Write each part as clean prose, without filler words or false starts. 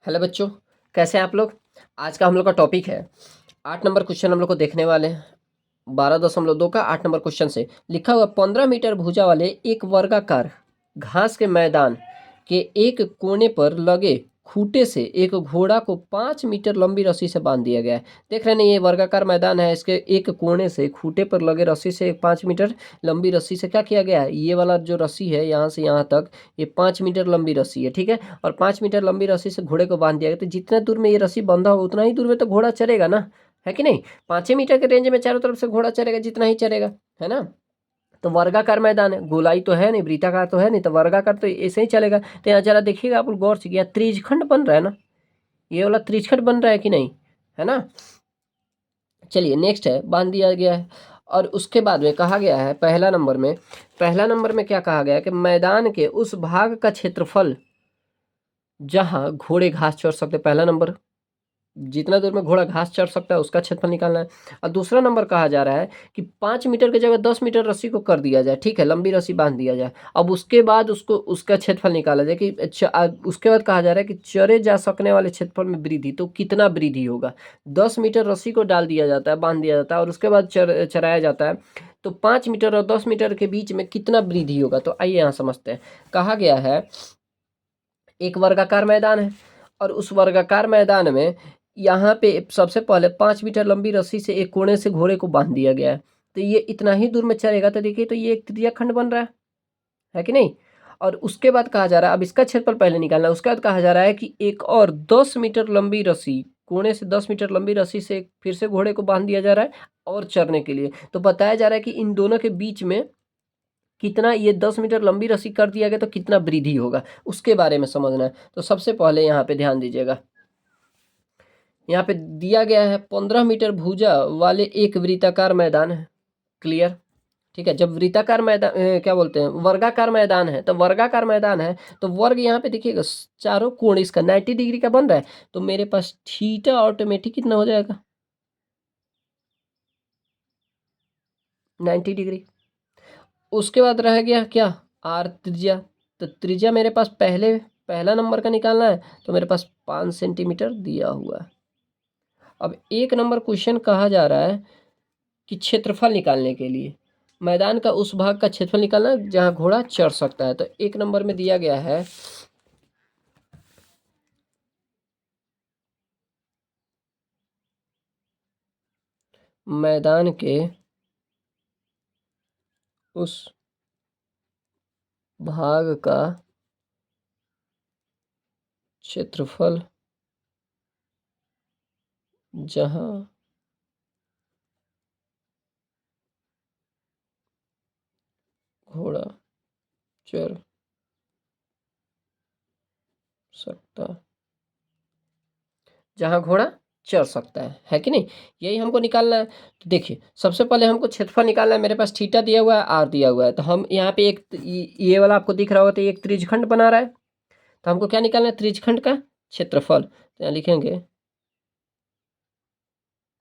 Hello बच्चों, कैसे हैं आप लोग। आज का हम लोग का टॉपिक है 8 नंबर क्वेश्चन हम लोग को देखने वाले हैं। 12.2 का 8 नंबर क्वेश्चन से लिखा हुआ 15 मीटर भुजा वाले एक वर्गाकार घास के मैदान के एक कोने पर लगे खूंटे से एक घोड़ा को 5 मीटर लंबी रस्सी से बांध दिया गया है। देख रहे हैं ये वर्गाकार मैदान है, इसके एक कोने से खूंटे पर लगे रस्सी से 5 मीटर लंबी रस्सी से क्या किया गया है, ये वाला जो रस्सी है यहाँ से यहाँ तक ये 5 मीटर लंबी रस्सी है, ठीक है। और 5 मीटर लंबी रस्सी से घोड़े को बांध दिया गया, तो जितने दूर में ये रस्सी बंधा हो उतना ही दूर में तो घोड़ा चलेगा ना, है कि नहीं। 5 मीटर के रेंज में चारों तरफ से घोड़ा चलेगा जितना ही चलेगा, है ना। तो वर्गाकार मैदान है, गोलाई तो है नहीं, वृत्ताकार तो है नहीं, तो वर्गाकार तो ऐसे ही चलेगा। तो यहाँ जरा देखिएगा आप लोग गौर से, यहाँ त्रिज्यखंड बन रहा है ना, ये वाला त्रिज्यखंड बन रहा है कि नहीं, है ना। चलिए नेक्स्ट है, बांध दिया गया है। और उसके बाद में कहा गया है पहला नंबर में क्या कहा गया है कि मैदान के उस भाग का क्षेत्रफल जहां घोड़े घास चर सकते, पहला नंबर जितना दूर में घोड़ा घास चढ़ सकता है उसका क्षेत्रफल निकालना है। और दूसरा नंबर कहा जा रहा है कि 5 मीटर की जगह 10 मीटर रस्सी को कर दिया जाए, ठीक है, लंबी रस्सी बांध दिया जाए। अब उसके बाद उसको उसका क्षेत्रफल निकाला जाए कि उसके बाद कहा जा रहा है कि चरे जा सकने वाले क्षेत्रफल में वृद्धि, तो कितना वृद्धि होगा। 10 मीटर रस्सी को डाल दिया जाता है, बांध दिया जाता है, और उसके बाद चराया जाता है, तो 5 मीटर और 10 मीटर के बीच में कितना वृद्धि होगा। तो आइए यहाँ समझते हैं। कहा गया है एक वर्गाकार मैदान है, और उस वर्गाकार मैदान में यहाँ पे सबसे पहले 5 मीटर लंबी रस्सी से एक कोने से घोड़े को बांध दिया गया है, तो ये इतना ही दूर में चलेगा। तो देखिए, तो ये एक त्रिज्याखंड बन रहा है कि नहीं। और उसके बाद कहा जा रहा है, अब इसका क्षेत्रफल पहले निकालना है। उसके बाद कहा जा रहा है कि एक और 10 मीटर लंबी रस्सी, कोने से 10 मीटर लंबी रस्सी से फिर से घोड़े को बांध दिया जा रहा है और चरने के लिए। तो बताया जा रहा है कि इन दोनों के बीच में कितना, ये 10 मीटर लंबी रस्सी कर दिया गया तो कितना वृद्धि होगा, उसके बारे में समझना है। तो सबसे पहले यहाँ पे ध्यान दीजिएगा, यहाँ पे दिया गया है 15 मीटर भुजा वाले एक वृत्ताकार मैदान है, क्लियर, ठीक है। जब वृत्ताकार मैदान क्या बोलते हैं, वर्गाकार मैदान है, तो वर्गाकार मैदान है तो वर्ग यहाँ पे देखिएगा चारों कोण इसका 90 डिग्री का बन रहा है, तो मेरे पास थीटा ऑटोमेटिक कितना हो जाएगा, 90 डिग्री। उसके बाद रह गया क्या, आर त्रिज्या। तो त्रिज्या मेरे पास पहला नंबर का निकालना है, तो मेरे पास 5 सेंटीमीटर दिया हुआ है। अब एक नंबर क्वेश्चन कहा जा रहा है कि क्षेत्रफल निकालने के लिए मैदान का उस भाग का क्षेत्रफल निकालना है जहां घोड़ा चढ़ सकता है। तो एक नंबर में दिया गया है मैदान के उस भाग का क्षेत्रफल जहां घोड़ा चढ़ सकता, जहां घोड़ा चढ़ सकता है कि नहीं, यही हमको निकालना है। तो देखिए सबसे पहले हमको क्षेत्रफल निकालना है। मेरे पास थीटा दिया हुआ है, आर दिया हुआ है, तो हम यहाँ पे एक ये वाला आपको दिख रहा होगा, तो एक त्रिज्यखंड बना रहा है, तो हमको क्या निकालना है, त्रिज्यखंड का क्षेत्रफल। तो यहाँ लिखेंगे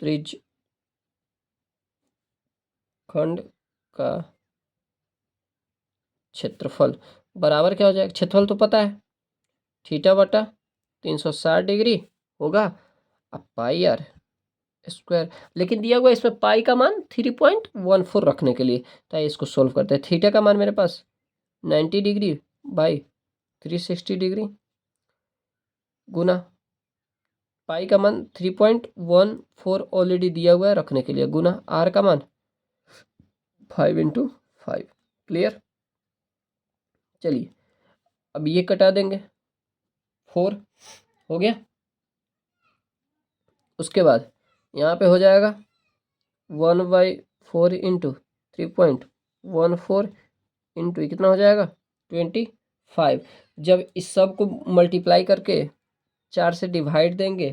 त्रिज्यखंड का क्षेत्रफल बराबर क्या हो जाएगा, क्षेत्रफल तो पता है थीटा बटा 360 डिग्री होगा, अब पाई आर स्क्वायर। लेकिन दिया हुआ इसमें पाई का मान 3.14 रखने के लिए, तो इसको सोल्व करते हैं। थीटा का मान मेरे पास 90 डिग्री बाई 360 डिग्री गुना पाई का मान 3.14 ऑलरेडी दिया हुआ है रखने के लिए, गुना आर का मान 5 × 5, क्लियर। चलिए अब ये कटा देंगे, 4 हो गया। उसके बाद यहाँ पे हो जाएगा 1/4 इंटू 3.14 इंटू कितना हो जाएगा 25। जब इस सब को मल्टीप्लाई करके 4 से डिवाइड देंगे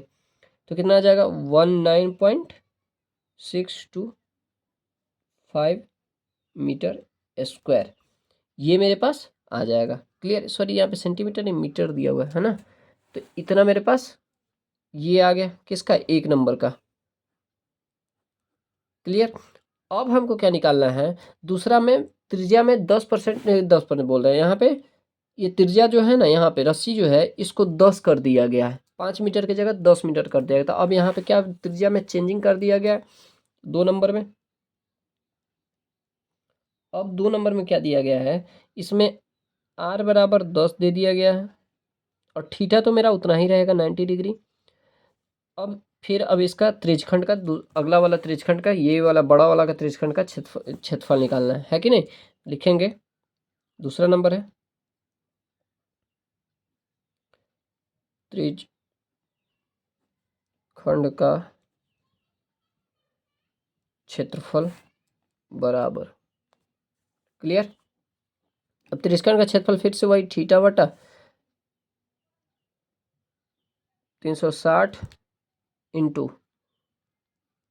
तो कितना आ जाएगा 19.625 मीटर स्क्वायर, ये मेरे पास आ जाएगा, क्लियर। सॉरी यहाँ पे सेंटीमीटर नहीं मीटर दिया हुआ है ना, तो इतना मेरे पास ये आ गया किसका, एक नंबर का, क्लियर। अब हमको क्या निकालना है, दूसरा में त्रिज्या में 10% बोल रहे हैं यहाँ पे, ये त्रिज्या जो है ना, यहाँ पे रस्सी जो है इसको 10 कर दिया गया है, 5 मीटर की जगह 10 मीटर कर दिया गया था। अब यहाँ पे क्या त्रिज्या में चेंजिंग कर दिया गया 2 नंबर में। अब 2 नंबर में क्या दिया गया है, इसमें r बराबर 10 दे दिया गया है और थीटा तो मेरा उतना ही रहेगा 90 डिग्री। अब फिर अब इसका त्रिज्यखंड का अगला वाला त्रिज्यखंड का, ये वाला बड़ा वाला का त्रिज्यखंड का क्षेत्रफल निकालना है कि नहीं। लिखेंगे, दूसरा नंबर है त्रिज्यखंड का क्षेत्रफल बराबर, क्लियर। अब त्रिज्यखंड का क्षेत्रफल फिर से वही थीटा बटा 360 इंटू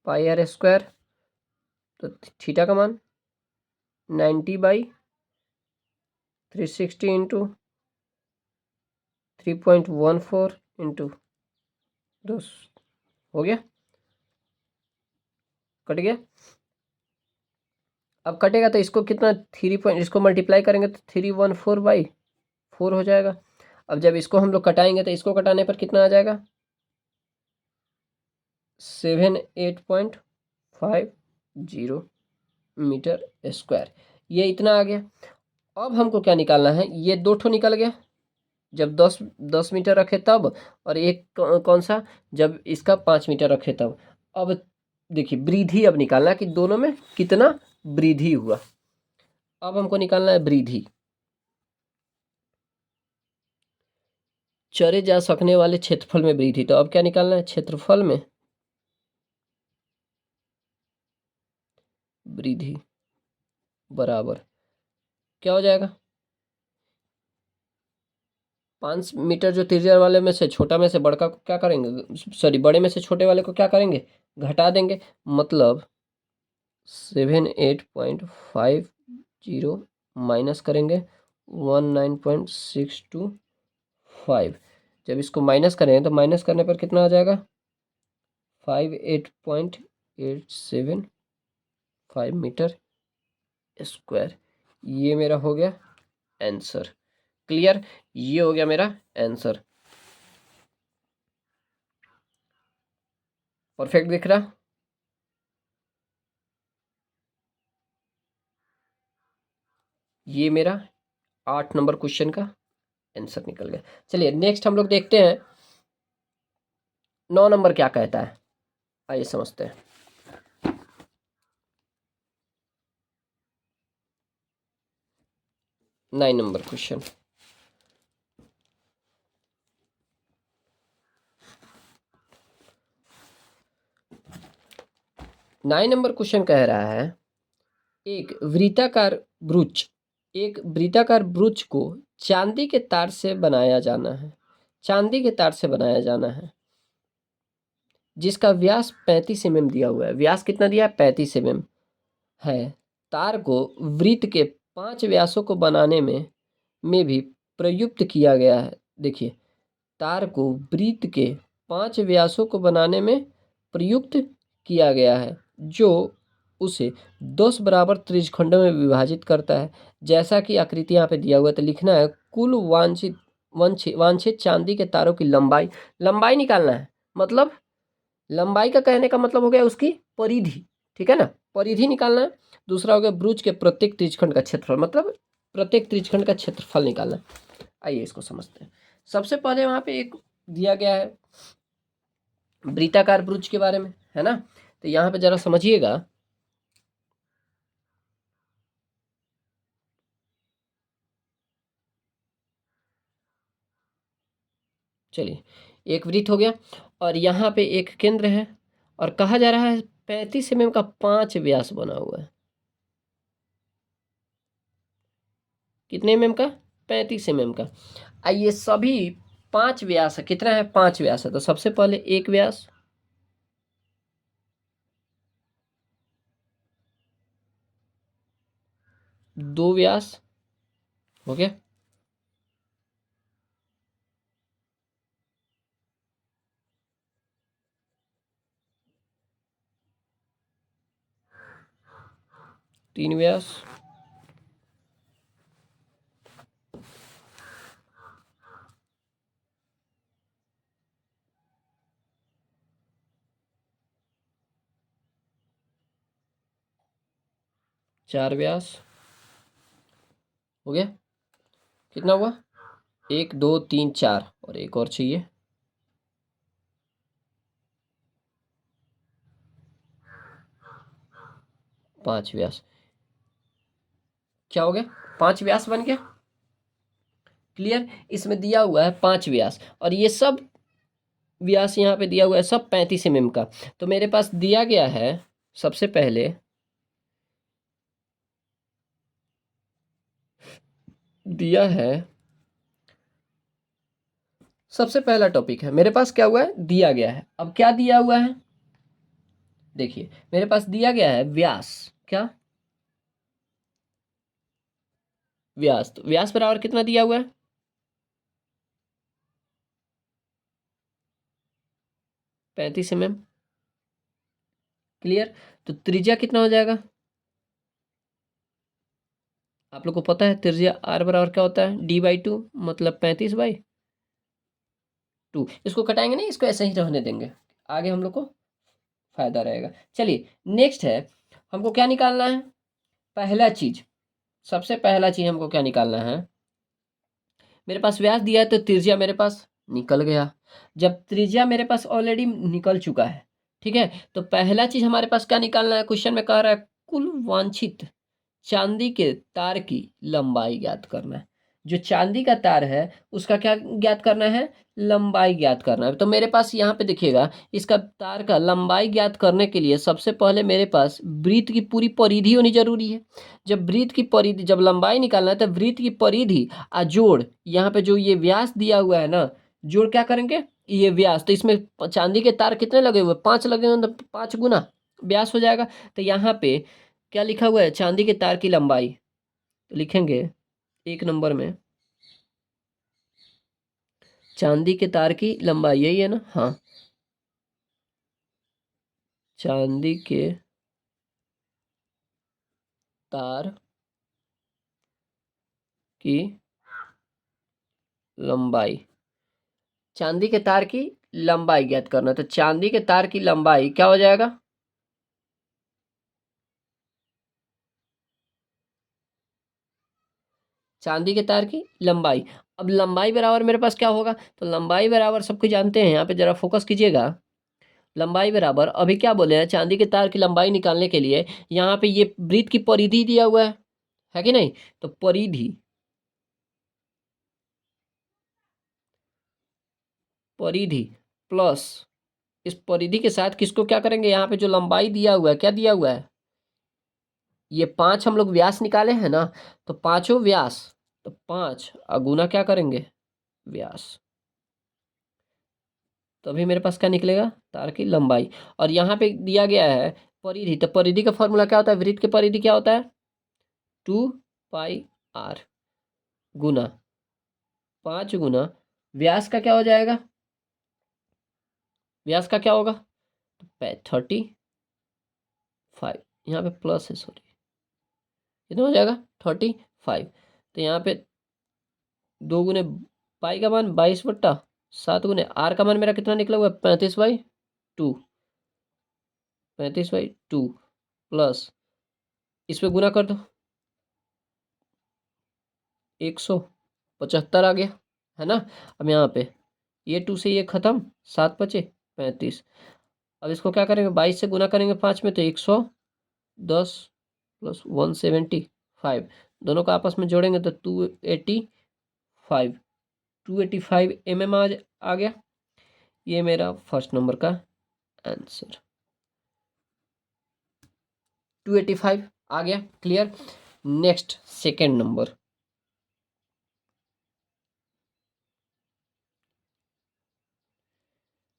पाई आर स्क्वायर, तो थीटा का मान 90/360 इंटू 3.14 इंटू 10 हो गया, कट गया। अब कटेगा तो इसको कितना इसको मल्टीप्लाई करेंगे तो 314/4 हो जाएगा। अब जब इसको हम लोग कटाएंगे तो इसको कटाने पर कितना आ जाएगा, 78.50 मीटर स्क्वायर, ये इतना आ गया। अब हमको क्या निकालना है, ये दो ठो निकल गया जब 10 मीटर रखे तब, और एक कौन सा, जब इसका 5 मीटर रखे तब। अब देखिए वृद्धि अब निकालना है कि दोनों में कितना वृद्धि हुआ। अब हमको निकालना है वृद्धि, चरे जा सकने वाले क्षेत्रफल में वृद्धि। तो अब क्या निकालना है, क्षेत्रफल में वृद्धि बराबर क्या हो जाएगा, 5 मीटर जो त्रिज्या वाले में से छोटा में से बड़का को क्या करेंगे, सॉरी बड़े में से छोटे वाले को क्या करेंगे, घटा देंगे। मतलब 78.50 माइनस करेंगे 19.625। जब इसको माइनस करें तो माइनस करने पर कितना आ जाएगा, 58.875 मीटर स्क्वायर। ये मेरा हो गया आंसर, क्लियर। ये हो गया मेरा आंसर, परफेक्ट दिख रहा। ये मेरा 8 नंबर क्वेश्चन का आंसर निकल गया। चलिए नेक्स्ट हम लोग देखते हैं 9 नंबर क्या कहता है, आइए समझते हैं। 9 नंबर क्वेश्चन, 9 नंबर क्वेश्चन कह रहा है एक वृत्ताकार ब्रूच को चांदी के तार से बनाया जाना है, चांदी के तार से बनाया जाना है, जिसका व्यास 35 mm दिया हुआ है। व्यास कितना दिया है, 35 mm है। तार को वृत्त के 5 व्यासों को बनाने में भी प्रयुक्त किया गया है। देखिए, तार को वृत्त के 5 व्यासों को बनाने में प्रयुक्त किया गया है, जो उसे 10 बराबर त्रिज्यखंडों में विभाजित करता है। जैसा कि आकृति यहाँ पे दिया हुआ है, तो लिखना है कुल वांछित चांदी के तारों की लंबाई, लंबाई निकालना है। मतलब लंबाई का कहने का मतलब हो गया उसकी परिधि, ठीक है ना, परिधि निकालना है। दूसरा हो गया ब्रूच के प्रत्येक त्रिज्यखंड का क्षेत्रफल, मतलब प्रत्येक त्रिज्यखंड का क्षेत्रफल निकालना है। आइए इसको समझते हैं। सबसे पहले वहां पे एक दिया गया है वृत्ताकार ब्रूच के बारे में, है ना। तो यहाँ पे जरा समझिएगा, चलिए एक वृत्त हो गया और यहाँ पे एक केंद्र है और कहा जा रहा है 35 mm का 5 व्यास बना हुआ है। कितने mm का, 35 mm का। आइए सभी 5 व्यास है, कितना है, 5 व्यास है। तो सबसे पहले एक व्यास, दो व्यास हो गया, तीन व्यास, 4 व्यास हो गया। कितना हुआ? 1 2 3 4 और एक और चाहिए। 5 व्यास। क्या हो गया? 5 व्यास बन गया। क्लियर? इसमें दिया हुआ है 5 व्यास और ये सब व्यास यहाँ पे दिया हुआ है सब 35 mm का। तो मेरे पास दिया गया है सबसे पहले दिया है, सबसे पहला टॉपिक है मेरे पास क्या हुआ है, दिया गया है। अब क्या दिया हुआ है? देखिए मेरे पास दिया गया है व्यास। क्या? व्यास। तो व्यास बराबर कितना दिया हुआ है? 35 mm। क्लियर? तो त्रिज्या कितना हो जाएगा? आप लोग को पता है त्रिज्या r बराबर क्या होता है? d/2 मतलब 35/2। इसको कटाएंगे नहीं, इसको ऐसे ही रहने देंगे, आगे हम लोग को फायदा रहेगा। चलिए नेक्स्ट है, हमको क्या निकालना है? पहला चीज, सबसे पहला चीज हमको क्या निकालना है? मेरे पास व्यास दिया है तो त्रिज्या मेरे पास निकल गया। जब त्रिज्या मेरे पास ऑलरेडी निकल चुका है, ठीक है, तो पहला चीज हमारे पास क्या निकालना है? क्वेश्चन में कह रहा है कुल वांछित चांदी के तार की लंबाई ज्ञात करना है। जो चांदी का तार है उसका क्या ज्ञात करना है? लंबाई ज्ञात करना है। तो मेरे पास यहाँ पे देखिएगा, इसका तार का लंबाई ज्ञात करने के लिए सबसे पहले मेरे पास वृत्त की पूरी परिधि होनी जरूरी है। जब वृत्त की परिधि, जब लंबाई निकालना है तो वृत्त की परिधि आ जोड़, यहाँ पे जो ये व्यास दिया हुआ है ना, जोड़ क्या करेंगे? ये व्यास। तो इसमें चांदी के तार कितने लगे हुए? 5 लगे हुए, तो 5 गुना व्यास हो जाएगा। तो यहाँ पे क्या लिखा हुआ है? चांदी के तार की लंबाई। तो लिखेंगे 1 नंबर में चांदी के तार की लंबाई, यही है ना? हाँ, चांदी के तार की लंबाई, चांदी के तार की लंबाई ज्ञात करना। तो चांदी के तार की लंबाई क्या हो जाएगा? चांदी के तार की लंबाई। अब लंबाई बराबर मेरे पास क्या होगा? तो लंबाई बराबर सबको जानते हैं, यहाँ पे जरा फोकस कीजिएगा। लंबाई बराबर, अभी क्या बोले हैं? चांदी के तार की लंबाई निकालने के लिए यहाँ पे ये वृत्त की परिधि दिया हुआ है कि नहीं? तो परिधि, परिधि प्लस इस परिधि के साथ किसको क्या करेंगे? यहाँ पे जो लंबाई दिया हुआ है, क्या दिया हुआ है? ये 5 हम लोग व्यास निकाले हैं ना, तो पांचों व्यास, तो 5 गुना क्या करेंगे? व्यास। तो अभी मेरे पास क्या निकलेगा? तार की लंबाई। और यहाँ पे दिया गया है परिधि, तो परिधि का फॉर्मूला क्या होता है? वृत्त की परिधि क्या होता है? 2πr गुना 5 गुना व्यास का क्या हो जाएगा? व्यास का क्या होगा? 35, यहाँ पे प्लस है, सॉरी, कितना हो जाएगा? 35। तो यहाँ पे 2 गुने पाई का मान 22/7 गुने आर का मान मेरा कितना निकला हुआ है? 35/2। 35/2 प्लस इस पे गुना कर दो, 175 आ गया, है ना? अब यहाँ पे ये 2 से ये खत्म, 7 बचे 35। अब इसको क्या करेंगे? 22 से गुना करेंगे 5 में, तो 110 प्लस 175, दोनों को आपस में जोड़ेंगे तो 285, 285 mm आ गया। ये मेरा फर्स्ट नंबर का आंसर, 285 आ गया। Clear? Next second number,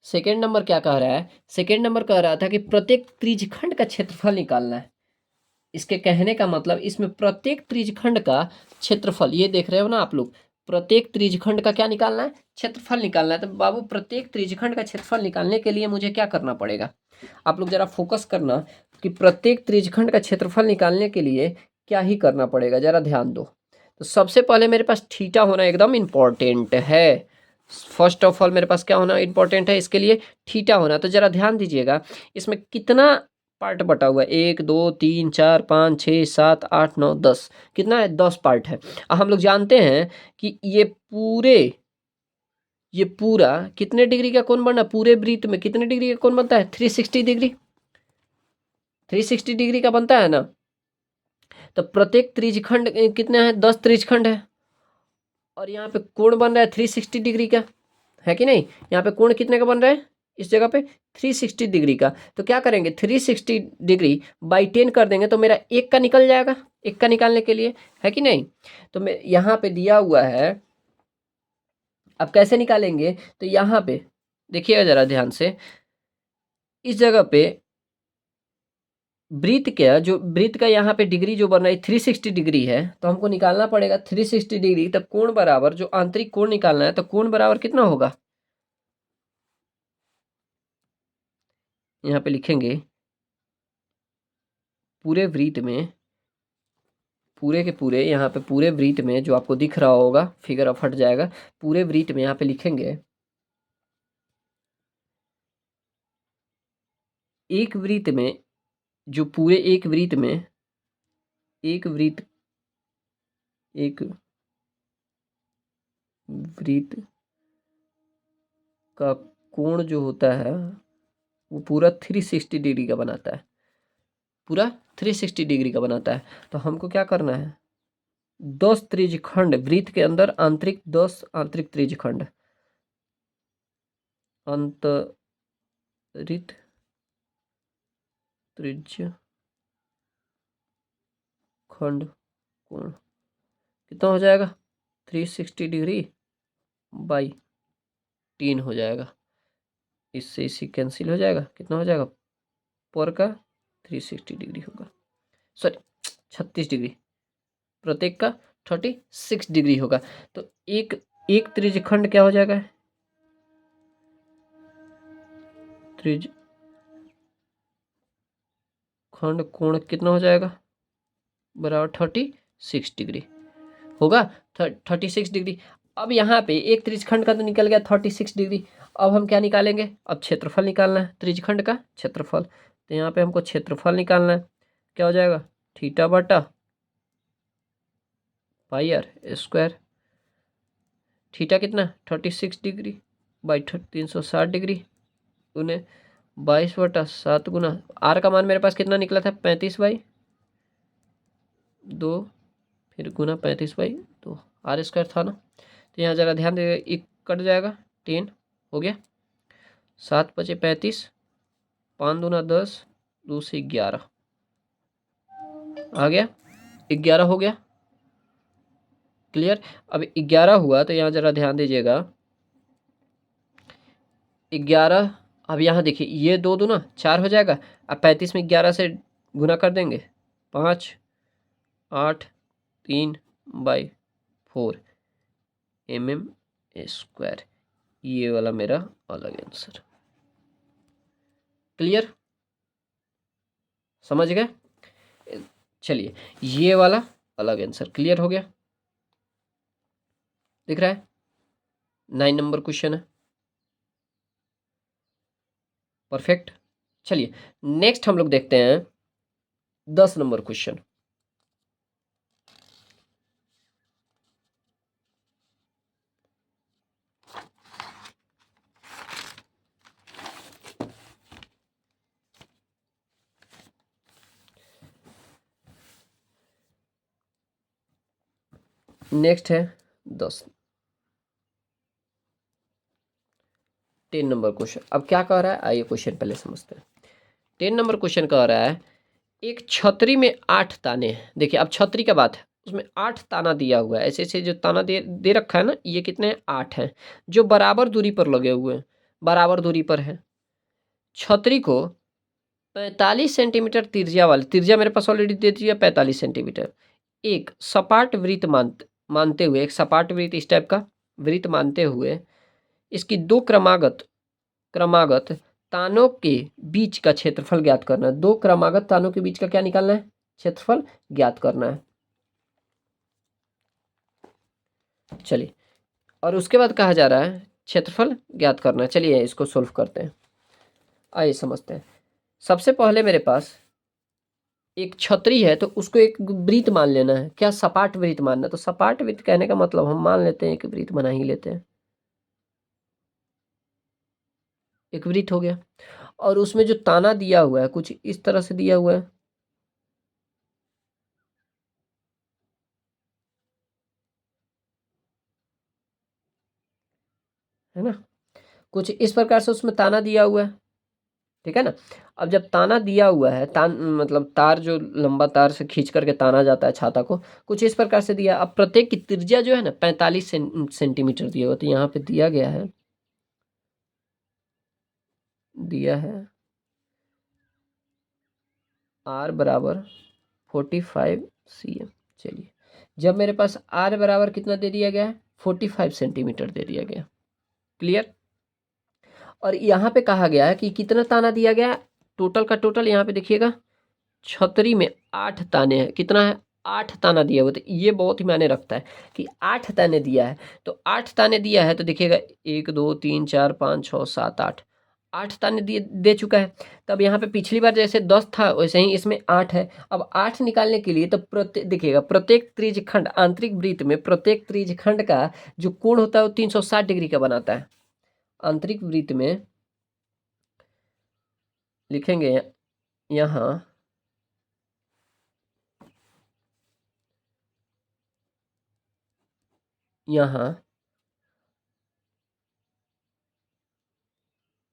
second number क्या कह रहा है? सेकेंड नंबर कह रहा था कि प्रत्येक त्रिज्यखंड का क्षेत्रफल निकालना है। इसके कहने का मतलब, इसमें प्रत्येक त्रिज्यखंड का क्षेत्रफल, ये देख रहे हो ना आप लोग, प्रत्येक त्रिज्यखंड का क्या निकालना है? क्षेत्रफल निकालना है। तो बाबू प्रत्येक त्रिज्यखंड का क्षेत्रफल निकालने के लिए मुझे क्या करना पड़ेगा? आप लोग जरा फोकस करना कि प्रत्येक त्रिज्यखंड का क्षेत्रफल निकालने के लिए क्या ही करना पड़ेगा, जरा ध्यान दो। तो सबसे पहले मेरे पास थीटा होना एकदम इम्पॉर्टेंट है। फर्स्ट ऑफ ऑल मेरे पास क्या होना इंपॉर्टेंट है? इसके लिए थीटा होना। तो जरा ध्यान दीजिएगा, इसमें कितना पार्ट बटा हुआ है, 1 2 3 4 5 6 7 8 9 10। कितना है? 10 पार्ट है। अब हम लोग जानते हैं कि ये पूरा कितने डिग्री का कोण बनना, पूरे वृत्त में कितने डिग्री का कोण बनता है? 360 डिग्री, 360 डिग्री का बनता है ना। तो प्रत्येक त्रिज्यखंड कितने हैं? 10 त्रिज्यखंड है, और यहाँ पे कोण बन रहा है 360 डिग्री का, है कि नहीं? यहाँ पे कोण कितने का बन रहा है इस जगह पे? 360 डिग्री का। तो क्या करेंगे, 360 डिग्री बाई 10 कर देंगे तो मेरा एक का निकल जाएगा, एक का निकालने के लिए, है कि नहीं? तो मैं यहाँ पे दिया हुआ है, अब कैसे निकालेंगे? तो यहाँ पे देखिएगा जरा ध्यान से, इस जगह पे वृत्त का यहाँ पे डिग्री जो बन रहा है 360 डिग्री है, तो हमको निकालना पड़ेगा 360 डिग्री। तब कोण बराबर, जो आंतरिक कोण निकालना है, तो कोण बराबर कितना होगा? यहाँ पे लिखेंगे पूरे वृत्त में, पूरे के पूरे यहाँ पे पूरे वृत्त में जो आपको दिख रहा होगा, फिगर अब हट जाएगा, पूरे वृत्त में यहाँ पे लिखेंगे एक वृत्त में, जो पूरे एक वृत्त में, एक वृत्त का कोण जो होता है वो पूरा 360 डिग्री का बनाता है, पूरा 360 डिग्री का बनाता है। तो हमको क्या करना है, 10 त्रिज्यखंड वृत्त के अंदर आंतरिक, 10 आंतरिक त्रिज्यखंड, अंतरित त्रिज्यखंड कोण कितना हो जाएगा? 360 डिग्री बाई 3 हो जाएगा, इससे इसी कैंसिल हो जाएगा, कितना हो जाएगा? पर का 360 डिग्री होगा, सॉरी 36 डिग्री, प्रत्येक का 36 डिग्री होगा। तो एक एक त्रिज्यखंड क्या हो जाएगा? त्रिज्यखंड कोण कितना हो जाएगा? बराबर 36 डिग्री होगा, 36 डिग्री। अब यहाँ पे एक त्रिज्यखंड का तो निकल गया 36 डिग्री। अब हम क्या निकालेंगे? अब क्षेत्रफल निकालना है, त्रिज्यखंड का क्षेत्रफल। तो यहाँ पे हमको क्षेत्रफल निकालना है, क्या हो जाएगा? थीटा बटा पाई आर स्क्वायर। थीटा कितना? 36 डिग्री बाई 360 डिग्री, उन्हें 22/7 गुना, आर का मान मेरे पास कितना निकला था? 35/2, फिर गुना 35/2, आर स्क्वायर था ना। तो यहाँ ज़रा ध्यान दे, एक कट जाएगा, 10 हो गया, 7 बचे 35, 5 दूना 10, 2 से 11 आ गया, 11 हो गया, क्लियर। अब 11 हुआ तो यहाँ ज़रा ध्यान दीजिएगा, 11, अब यहाँ देखिए ये 2 दूना 4 हो जाएगा। अब 35 में 11 से गुना कर देंगे, 5 8 3/4 mm²। ये वाला मेरा अलग आंसर, क्लियर, समझ गए? चलिए ये वाला अलग आंसर क्लियर हो गया, दिख रहा है? 9 नंबर क्वेश्चन है, परफेक्ट। चलिए नेक्स्ट हम लोग देखते हैं 10 नंबर क्वेश्चन। नेक्स्ट है 10 नंबर क्वेश्चन। अब क्या कह रहा है, आइए क्वेश्चन पहले समझते हैं। 10 नंबर क्वेश्चन कह रहा है, एक छतरी में 8 ताने हैं। देखिए अब छतरी का बात है, उसमें 8 ताना दिया हुआ है, ऐसे ऐसे जो ताना दे रखा है ना, ये कितने हैं? 8 हैं, जो बराबर दूरी पर लगे हुए हैं, बराबर दूरी पर है। छतरी को 45 सेंटीमीटर त्रिज्या मेरे पास ऑलरेडी दे दी है 45 सेंटीमीटर, एक सपाट वृत्त मानते हुए, एक सपाट वृत्त इस टाइप का वृत्त मानते हुए, इसकी दो क्रमागत तानों के बीच का क्षेत्रफल ज्ञात करना है। दो क्रमागत तानों के बीच का क्या निकालना है? क्षेत्रफल ज्ञात करना है। चलिए, और उसके बाद कहा जा रहा है क्षेत्रफल ज्ञात करना है। चलिए इसको सोल्व करते हैं, आइए समझते हैं। सबसे पहले मेरे पास एक छतरी है तो उसको एक वृत्त मान लेना है। क्या? सपाट वृत्त मानना। तो सपाट वृत्त कहने का मतलब हम मान लेते हैं एक वृत्त बना ही लेते हैं, एक वृत्त हो गया। और उसमें जो ताना दिया हुआ है कुछ इस तरह से दिया हुआ है ना, कुछ इस प्रकार से उसमें ताना दिया हुआ है, ठीक है ना। अब जब ताना दिया हुआ है, तान मतलब तार, जो लंबा तार से खींच करके ताना जाता है छाता को, कुछ इस प्रकार से दिया। अब प्रत्येक की त्रिज्या जो है ना 45 सेंटीमीटर दिया हुआ, तो यहाँ पे दिया गया है, दिया है आर बराबर 45 cm। चलिए, जब मेरे पास आर बराबर कितना दे दिया गया है, 45 सेंटीमीटर दे दिया गया। क्लियर। और यहाँ पे कहा गया है कि कितना ताना दिया गया है, टोटल का टोटल यहाँ पे देखिएगा, छतरी में 8 ताने हैं। कितना है? 8 ताना दिया हुआ। तो ये बहुत ही मायने रखता है कि 8 ताने दिया है। तो 8 ताने दिया है तो देखिएगा 1 2 3 4 5 6 7 8, 8 ताने दे चुका है। तब यहाँ पे पिछली बार जैसे 10 था वैसे ही इसमें 8 है। अब 8 निकालने के लिए तो देखिएगा प्रत्येक त्रिज्यखंड, आंतरिक वृत्त में प्रत्येक त्रिज्यखंड का जो कोण होता है वो 360 डिग्री का बनाता है। आंतरिक वृत्त में लिखेंगे यहाँ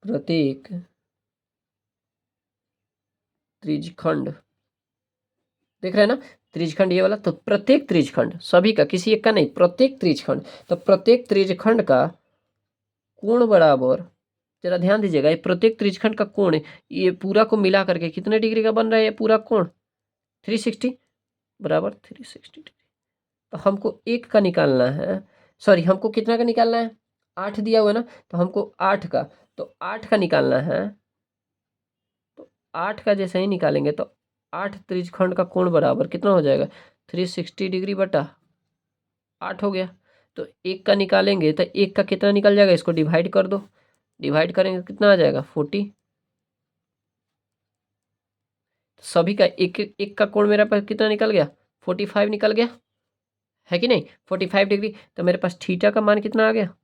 प्रत्येक त्रिज्यखंड, देख रहे हैं ना, त्रिज्यखंड ये वाला, तो प्रत्येक त्रिज्यखंड, सभी का, किसी एक का नहीं, प्रत्येक त्रिज्यखंड। तो प्रत्येक त्रिज्यखंड का कोण बराबर, जरा ध्यान दीजिएगा, ये प्रत्येक त्रिज्यखंड का कोण, ये पूरा को मिला करके कितने डिग्री का बन रहा है ये पूरा कोण? 360 बराबर 360 डिग्री। तो हमको एक का निकालना है, सॉरी हमको कितना का निकालना है, 8 दिया हुआ है ना, तो हमको 8 का, तो 8 का निकालना है। तो 8 का जैसे ही निकालेंगे तो 8 त्रिज्यखंड का कोण बराबर कितना हो जाएगा, 360 डिग्री बटा 8 हो गया। तो एक का निकालेंगे तो एक का कितना निकल जाएगा, इसको डिवाइड कर दो, डिवाइड करेंगे तो कितना आ जाएगा 40। सभी का एक एक का कोण मेरे पास कितना निकल गया, 45 निकल गया, है कि नहीं, 45 डिग्री। तो मेरे पास थीटा का मान कितना आ गया,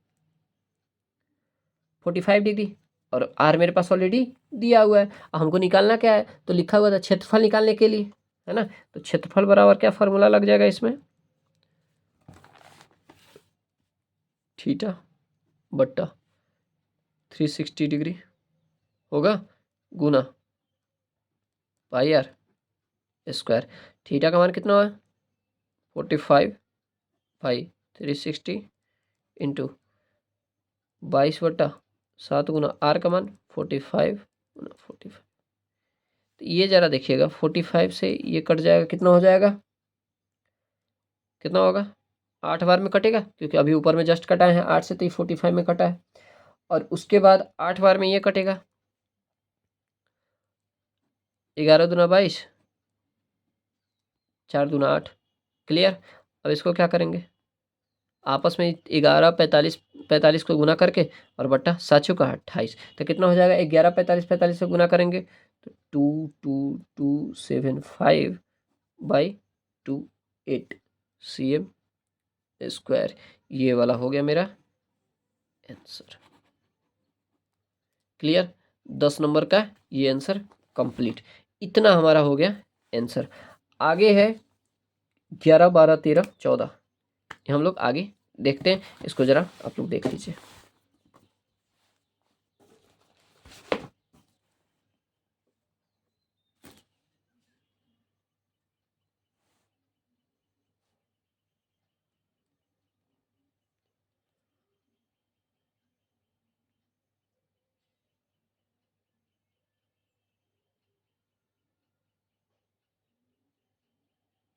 45 डिग्री। और आर मेरे पास ऑलरेडी दिया हुआ है। हमको निकालना क्या है, तो लिखा हुआ था क्षेत्रफल निकालने के लिए, है ना। तो क्षेत्रफल बराबर क्या फॉर्मूला लग जाएगा इसमें, थीटा बट्टा 360 डिग्री होगा गुना पाई आर स्क्वायर। थीटा का मान कितना है 45 पाई 360 इंटू 22/7 गुना आर का मान 45 गुना 45। तो ये जरा देखिएगा 45 से ये कट जाएगा, कितना हो जाएगा, कितना होगा, 8 बार में कटेगा, क्योंकि अभी ऊपर में जस्ट कटा है 8 से, तो ये 45 में कटा है। और उसके बाद 8 बार में ये कटेगा, 11 दूना 22, 4 दूना 8। क्लियर। अब इसको क्या करेंगे, आपस में 11 45 45 को गुना करके और बट्टा 7 का 28, तो कितना हो जाएगा, 11 45 45 से गुना करेंगे तो 2275 बाई 28 cm स्क्वायर। ये वाला हो गया मेरा आंसर। क्लियर। 10 नंबर का ये आंसर कंप्लीट। इतना हमारा हो गया आंसर। आगे है 11 12 13 14, हम लोग आगे देखते हैं, इसको जरा आप लोग देख लीजिए।